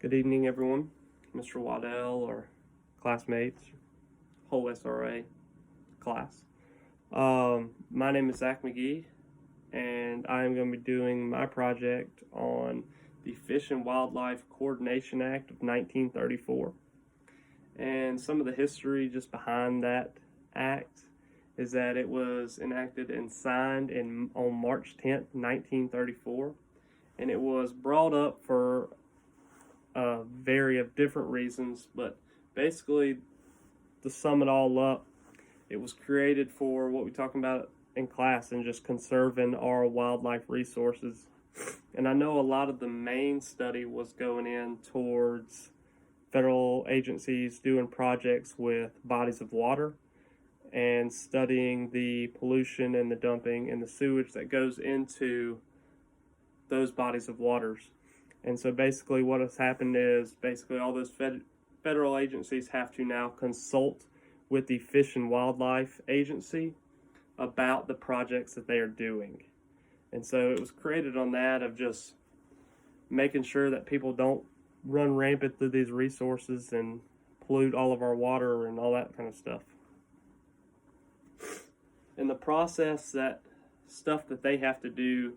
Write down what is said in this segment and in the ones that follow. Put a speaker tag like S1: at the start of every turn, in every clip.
S1: Good evening, everyone. Mr. Waddell or classmates, whole SRA class. My name is Zach McGee, and I am going to be doing my project on the Fish and Wildlife Coordination Act of 1934. And some of the history just behind that act is that it was enacted and signed on March 10th, 1934, and it was brought up for vary of different reasons, but basically, to sum it all up, it was created for what we talking about in class and just conserving our wildlife resources. And I know a lot of the main study was going in towards federal agencies doing projects with bodies of water and studying the pollution and the dumping and the sewage that goes into those bodies of waters. And so basically what has happened is basically all those federal agencies have to now consult with the Fish and Wildlife Agency about the projects that they are doing. And so it was created on that of just making sure that people don't run rampant through these resources and pollute all of our water and all that kind of stuff. In the process, that stuff that they have to do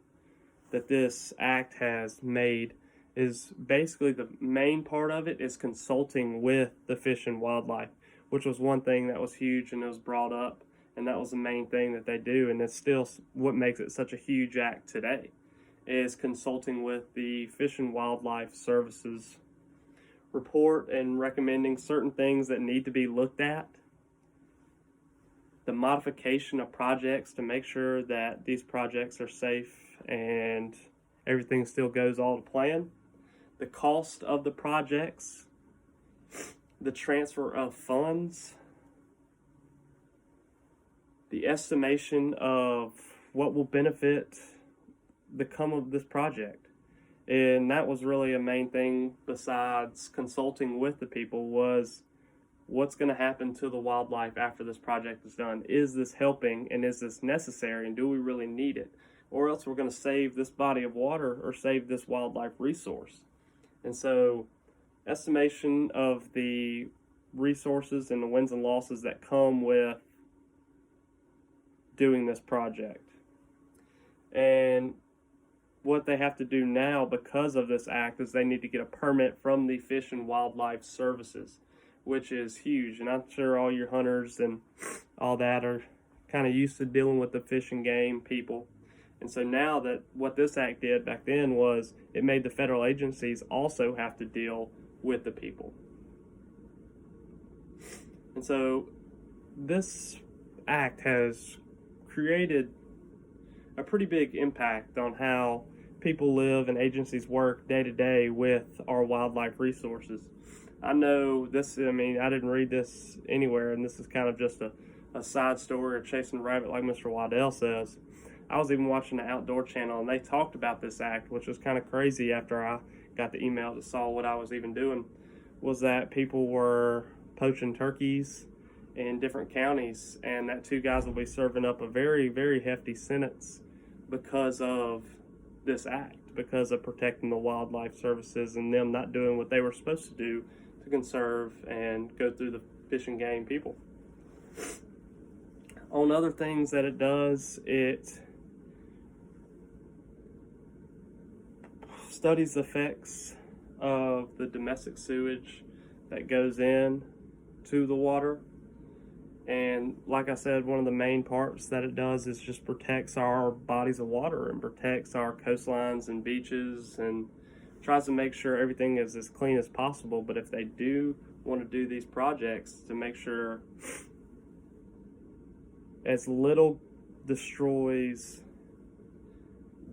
S1: that this act has made is basically the main part of it is consulting with the Fish and Wildlife, which was one thing that was huge and it was brought up, and that was the main thing that they do, and it's still what makes it such a huge act today, is consulting with the Fish and Wildlife Services report and recommending certain things that need to be looked at, the modification of projects to make sure that these projects are safe and everything still goes all to plan, the cost of the projects, the transfer of funds, the estimation of what will benefit the come of this project. And that was really a main thing besides consulting with the people, was what's going to happen to the wildlife after this project is done. Is this helping, and is this necessary, and do we really need it? Or else we're going to save this body of water or save this wildlife resource. And so estimation of the resources and the wins and losses that come with doing this project. And what they have to do now because of this act is they need to get a permit from the Fish and Wildlife Services, which is huge. And I'm sure all your hunters and all that are kind of used to dealing with the fish and game people. And so now that what this act did back then was it made the federal agencies also have to deal with the people. And so this act has created a pretty big impact on how people live and agencies work day to day with our wildlife resources. I know this, I didn't read this anywhere, and this is kind of just a side story or chasing a rabbit like Mr. Waddell says. I was even watching the Outdoor Channel, and they talked about this act, which was kind of crazy after I got the email that saw what I was even doing, was that people were poaching turkeys in different counties, and that 2 guys will be serving up a very, very hefty sentence because of this act, because of protecting the wildlife services and them not doing what they were supposed to do to conserve and go through the fish and game people. On other things that it does, it studies the effects of the domestic sewage that goes in to the water. And like I said, one of the main parts that it does is just protects our bodies of water and protects our coastlines and beaches and tries to make sure everything is as clean as possible. But if they do want to do these projects, to make sure as little destroys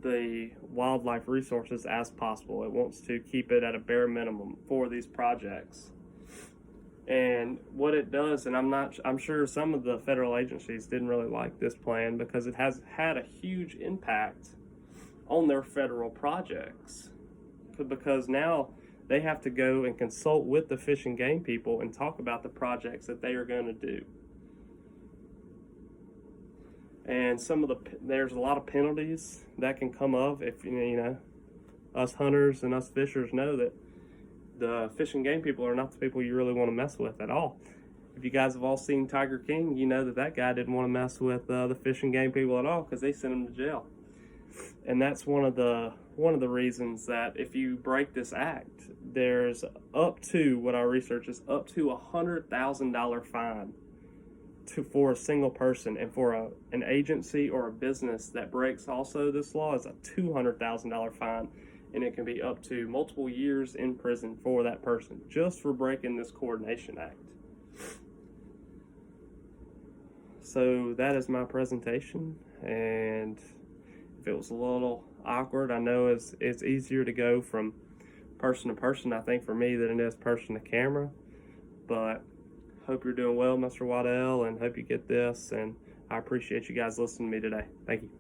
S1: the wildlife resources as possible. It wants to keep it at a bare minimum for these projects. And what it does, and I'm sure some of the federal agencies didn't really like this plan because it has had a huge impact on their federal projects. Because now they have to go and consult with the fish and game people and talk about the projects that they are going to do. And there's a lot of penalties that can come up if, us hunters and us fishers know that the Fish and Game people are not the people you really want to mess with at all. If you guys have all seen Tiger King, you know that that guy didn't want to mess with the Fish and Game people at all because they sent him to jail. And that's one of the reasons that if you break this act, there's up to, what our research is, up to $100,000 fine for a single person, and for an agency or a business that breaks also this law is a $200,000 fine, and it can be up to multiple years in prison for that person just for breaking this coordination act. So that is my presentation, and if it was a little awkward, I know it's easier to go from person to person, I think, for me, than it is person to camera, but hope you're doing well, Mr. Waddell, and hope you get this, and I appreciate you guys listening to me today. Thank you.